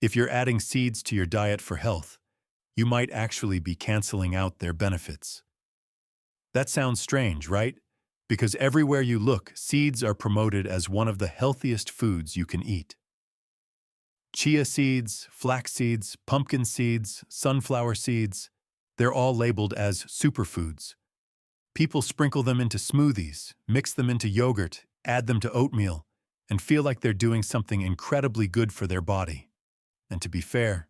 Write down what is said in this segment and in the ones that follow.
If you're adding seeds to your diet for health, you might actually be canceling out their benefits. That sounds strange, right? Because everywhere you look, seeds are promoted as one of the healthiest foods you can eat. Chia seeds, flax seeds, pumpkin seeds, sunflower seeds, they're all labeled as superfoods. People sprinkle them into smoothies, mix them into yogurt, add them to oatmeal, and feel like they're doing something incredibly good for their body. And to be fair,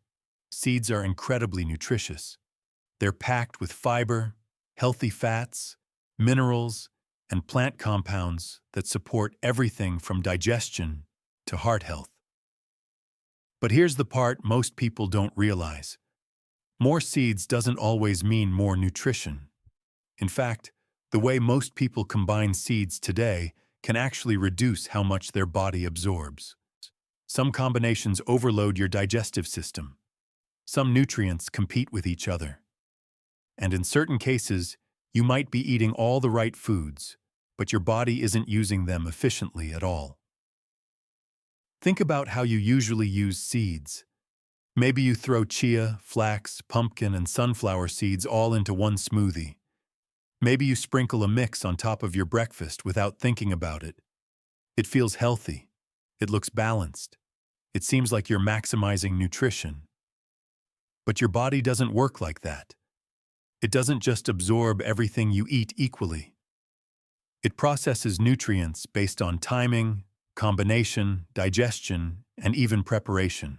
seeds are incredibly nutritious. They're packed with fiber, healthy fats, minerals, and plant compounds that support everything from digestion to heart health. But here's the part most people don't realize. More seeds doesn't always mean more nutrition. In fact, the way most people combine seeds today can actually reduce how much their body absorbs. Some combinations overload your digestive system. Some nutrients compete with each other. And in certain cases, you might be eating all the right foods, but your body isn't using them efficiently at all. Think about how you usually use seeds. Maybe you throw chia, flax, pumpkin, and sunflower seeds all into one smoothie. Maybe you sprinkle a mix on top of your breakfast without thinking about it. It feels healthy. It looks balanced. It seems like you're maximizing nutrition. But your body doesn't work like that. It doesn't just absorb everything you eat equally. It processes nutrients based on timing, combination, digestion, and even preparation.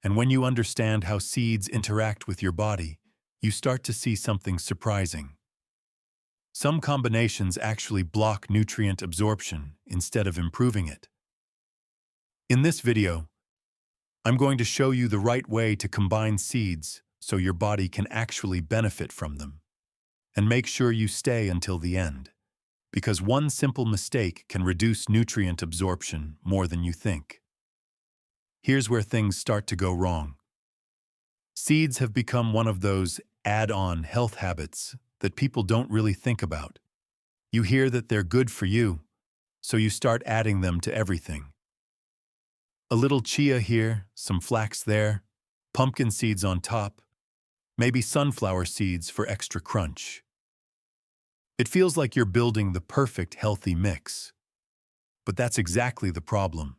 And when you understand how seeds interact with your body, you start to see something surprising. Some combinations actually block nutrient absorption instead of improving it. In this video, I'm going to show you the right way to combine seeds so your body can actually benefit from them. And make sure you stay until the end, because one simple mistake can reduce nutrient absorption more than you think. Here's where things start to go wrong. Seeds have become one of those add-on health habits that people don't really think about. You hear that they're good for you, so you start adding them to everything. A little chia here, some flax there, pumpkin seeds on top, maybe sunflower seeds for extra crunch. It feels like you're building the perfect healthy mix. But that's exactly the problem,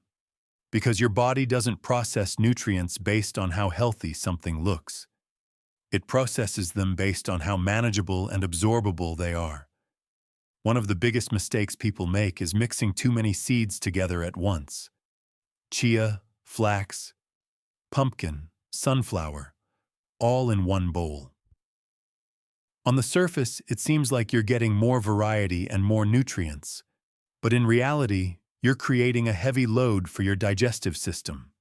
because your body doesn't process nutrients based on how healthy something looks. It processes them based on how manageable and absorbable they are. One of the biggest mistakes people make is mixing too many seeds together at once. Chia, flax, pumpkin, sunflower, all in one bowl. On the surface, it seems like you're getting more variety and more nutrients, but in reality, you're creating a heavy load for your digestive system.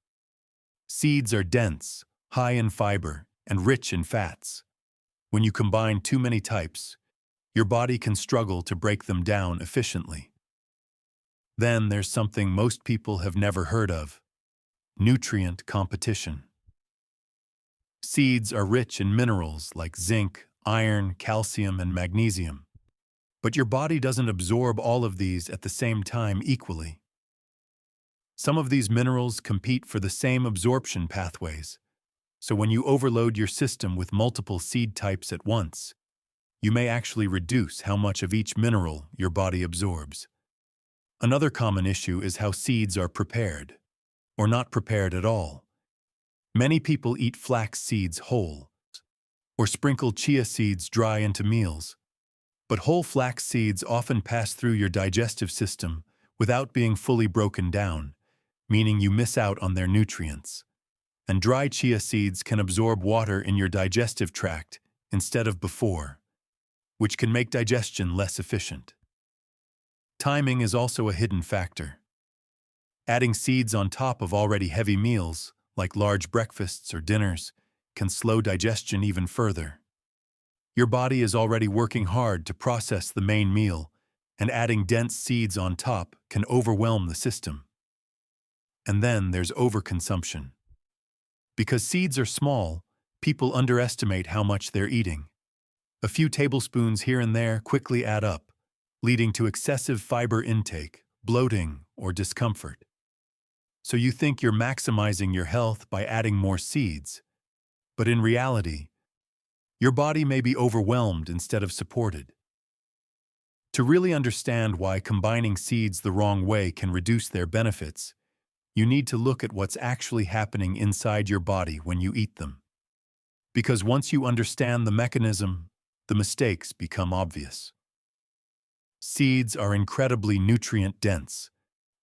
Seeds are dense, high in fiber, and rich in fats. When you combine too many types, your body can struggle to break them down efficiently. Then there's something most people have never heard of: nutrient competition. Seeds are rich in minerals like zinc, iron, calcium, and magnesium. But your body doesn't absorb all of these at the same time equally. Some of these minerals compete for the same absorption pathways. So when you overload your system with multiple seed types at once, you may actually reduce how much of each mineral your body absorbs. Another common issue is how seeds are prepared, or not prepared at all. Many people eat flax seeds whole, or sprinkle chia seeds dry into meals. But whole flax seeds often pass through your digestive system without being fully broken down, meaning you miss out on their nutrients. And dry chia seeds can absorb water in your digestive tract instead of before, which can make digestion less efficient. Timing is also a hidden factor. Adding seeds on top of already heavy meals, like large breakfasts or dinners, can slow digestion even further. Your body is already working hard to process the main meal, and adding dense seeds on top can overwhelm the system. And then there's overconsumption. Because seeds are small, people underestimate how much they're eating. A few tablespoons here and there quickly add up, leading to excessive fiber intake, bloating, or discomfort. So you think you're maximizing your health by adding more seeds, but in reality, your body may be overwhelmed instead of supported. To really understand why combining seeds the wrong way can reduce their benefits, you need to look at what's actually happening inside your body when you eat them. Because once you understand the mechanism, the mistakes become obvious. Seeds are incredibly nutrient-dense.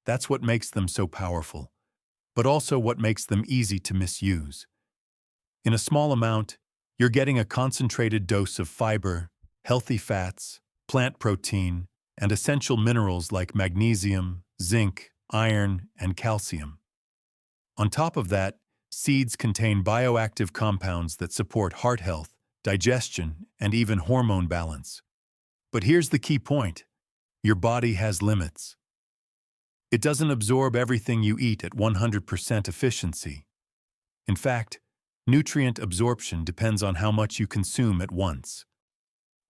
That's what makes them so powerful, but also what makes them easy to misuse. In a small amount, you're getting a concentrated dose of fiber, healthy fats, plant protein, and essential minerals like magnesium, zinc, iron, and calcium. On top of that, seeds contain bioactive compounds that support heart health, digestion, and even hormone balance. But here's the key point. Your body has limits. It doesn't absorb everything you eat at 100% efficiency. In fact, nutrient absorption depends on how much you consume at once,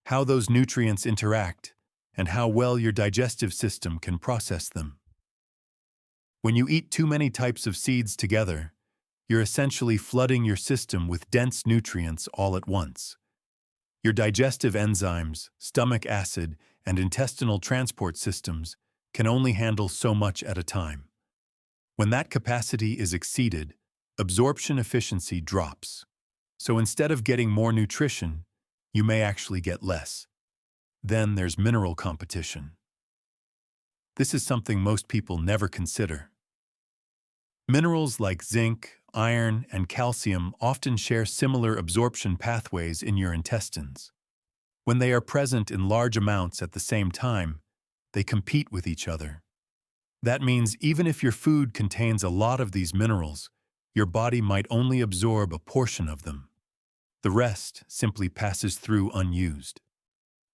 how those nutrients interact, and how well your digestive system can process them. When you eat too many types of seeds together, you're essentially flooding your system with dense nutrients all at once. Your digestive enzymes, stomach acid, and intestinal transport systems can only handle so much at a time. When that capacity is exceeded, absorption efficiency drops. So instead of getting more nutrition, you may actually get less. Then there's mineral competition. This is something most people never consider. Minerals like zinc, iron, and calcium often share similar absorption pathways in your intestines. When they are present in large amounts at the same time, they compete with each other. That means even if your food contains a lot of these minerals, your body might only absorb a portion of them. The rest simply passes through unused.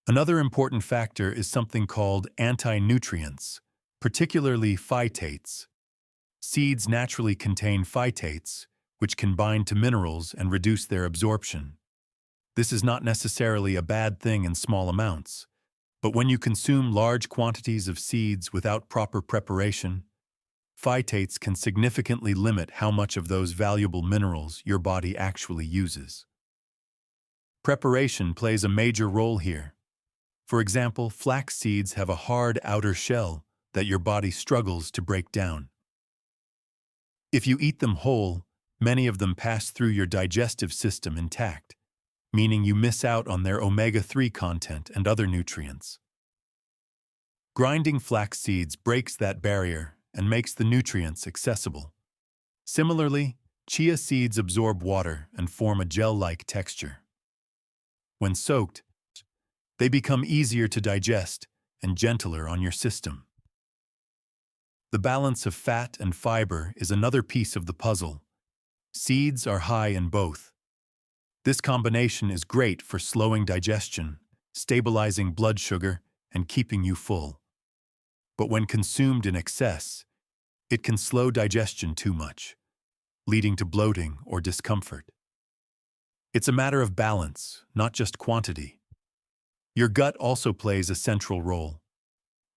Another important factor is something called anti-nutrients, particularly phytates. Seeds naturally contain phytates, which can bind to minerals and reduce their absorption. This is not necessarily a bad thing in small amounts, but when you consume large quantities of seeds without proper preparation, phytates can significantly limit how much of those valuable minerals your body actually uses. Preparation plays a major role here. For example, flax seeds have a hard outer shell that your body struggles to break down. If you eat them whole, many of them pass through your digestive system intact, meaning you miss out on their omega-3 content and other nutrients. Grinding flax seeds breaks that barrier and makes the nutrients accessible. Similarly, chia seeds absorb water and form a gel-like texture. When soaked, they become easier to digest and gentler on your system. The balance of fat and fiber is another piece of the puzzle. Seeds are high in both. This combination is great for slowing digestion, stabilizing blood sugar, and keeping you full. But when consumed in excess, it can slow digestion too much, leading to bloating or discomfort. It's a matter of balance, not just quantity. Your gut also plays a central role.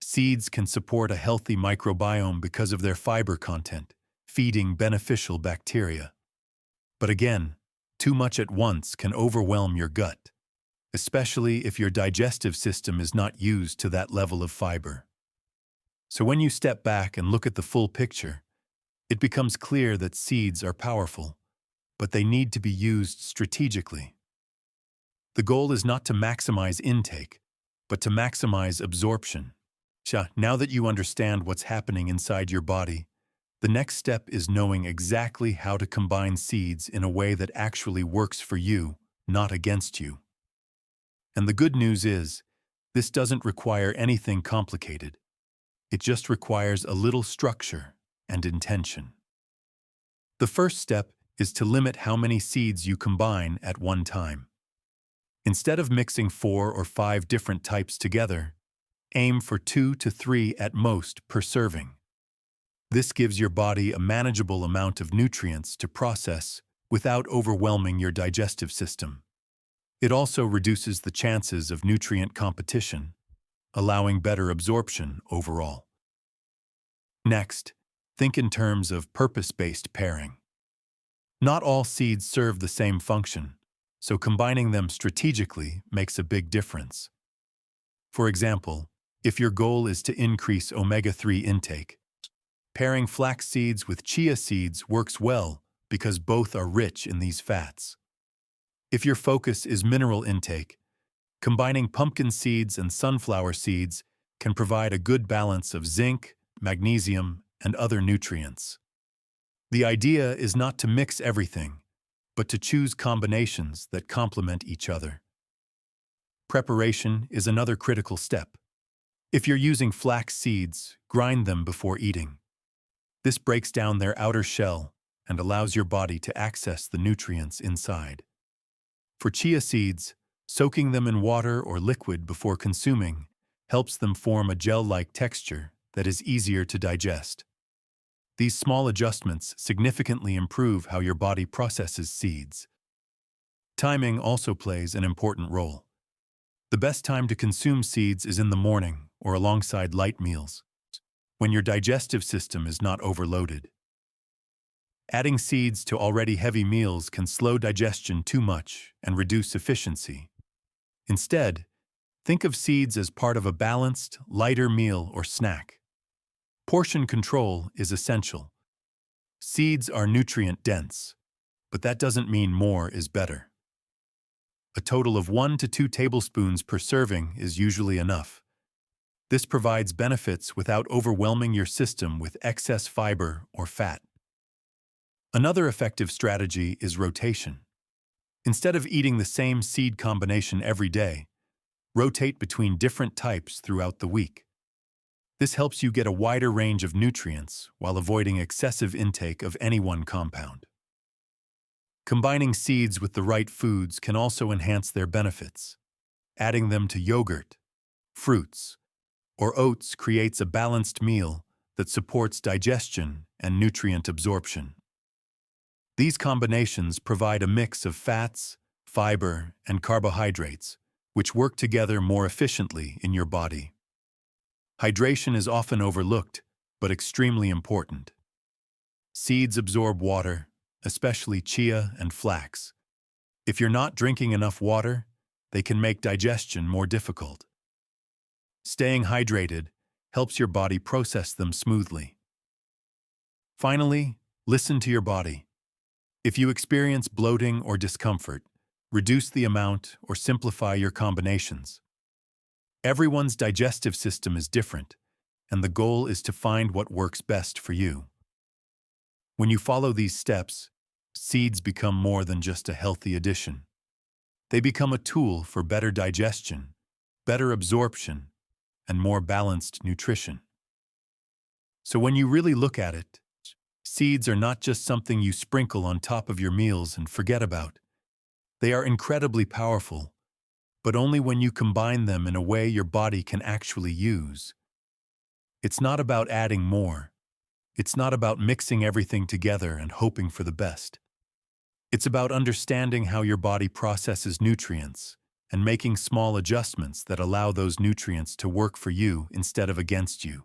Seeds can support a healthy microbiome because of their fiber content, feeding beneficial bacteria. But again, too much at once can overwhelm your gut, especially if your digestive system is not used to that level of fiber. So when you step back and look at the full picture, it becomes clear that seeds are powerful, but they need to be used strategically. The goal is not to maximize intake, but to maximize absorption. Now that you understand what's happening inside your body, the next step is knowing exactly how to combine seeds in a way that actually works for you, not against you. And the good news is, this doesn't require anything complicated. It just requires a little structure and intention. The first step is to limit how many seeds you combine at one time. Instead of mixing 4 or 5 different types together, aim for 2 to 3 at most per serving. This gives your body a manageable amount of nutrients to process without overwhelming your digestive system. It also reduces the chances of nutrient competition, allowing better absorption overall. Next, Think in terms of purpose-based pairing. Not all seeds serve the same function, so combining them strategically makes a big difference. For example, if your goal is to increase omega-3 intake, pairing flax seeds with chia seeds works well because both are rich in these fats. If your focus is mineral intake, combining pumpkin seeds and sunflower seeds can provide a good balance of zinc, magnesium, and other nutrients. The idea is not to mix everything, but to choose combinations that complement each other. Preparation is another critical step. If you're using flax seeds, grind them before eating. This breaks down their outer shell and allows your body to access the nutrients inside. For chia seeds, soaking them in water or liquid before consuming helps them form a gel-like texture that is easier to digest. These small adjustments significantly improve how your body processes seeds. Timing also plays an important role. The best time to consume seeds is in the morning or alongside light meals, when your digestive system is not overloaded. Adding seeds to already heavy meals can slow digestion too much and reduce efficiency. Instead, think of seeds as part of a balanced, lighter meal or snack. Portion control is essential. Seeds are nutrient-dense, but that doesn't mean more is better. A total of 1 to 2 tablespoons per serving is usually enough. This provides benefits without overwhelming your system with excess fiber or fat. Another effective strategy is rotation. Instead of eating the same seed combination every day, rotate between different types throughout the week. This helps you get a wider range of nutrients while avoiding excessive intake of any one compound. Combining seeds with the right foods can also enhance their benefits. Adding them to yogurt, fruits, or oats creates a balanced meal that supports digestion and nutrient absorption. These combinations provide a mix of fats, fiber, and carbohydrates, which work together more efficiently in your body. Hydration is often overlooked, but extremely important. Seeds absorb water, especially chia and flax. If you're not drinking enough water, they can make digestion more difficult. Staying hydrated helps your body process them smoothly. Finally, listen to your body. If you experience bloating or discomfort, reduce the amount or simplify your combinations. Everyone's digestive system is different, and the goal is to find what works best for you. When you follow these steps, seeds become more than just a healthy addition. They become a tool for better digestion, better absorption, and more balanced nutrition. So when you really look at it, seeds are not just something you sprinkle on top of your meals and forget about. They are incredibly powerful, but only when you combine them in a way your body can actually use. It's not about adding more. It's not about mixing everything together and hoping for the best. It's about understanding how your body processes nutrients and making small adjustments that allow those nutrients to work for you instead of against you.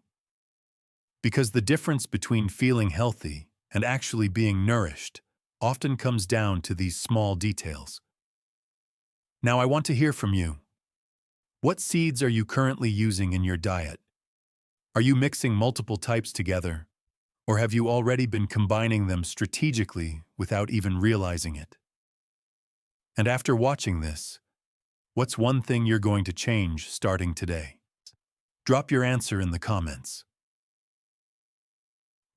Because the difference between feeling healthy and actually being nourished often comes down to these small details. Now I want to hear from you. What seeds are you currently using in your diet? Are you mixing multiple types together, or have you already been combining them strategically without even realizing it? And after watching this, what's one thing you're going to change starting today? Drop your answer in the comments.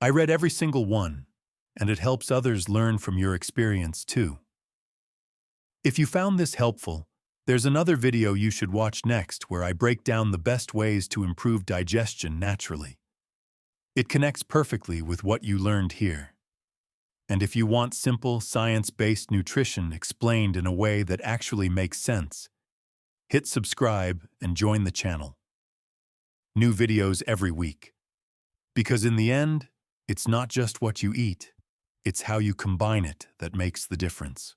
I read every single one, and it helps others learn from your experience too. If you found this helpful, there's another video you should watch next where I break down the best ways to improve digestion naturally. It connects perfectly with what you learned here. And if you want simple, science-based nutrition explained in a way that actually makes sense, hit subscribe and join the channel. New videos every week. Because in the end, it's not just what you eat, it's how you combine it that makes the difference.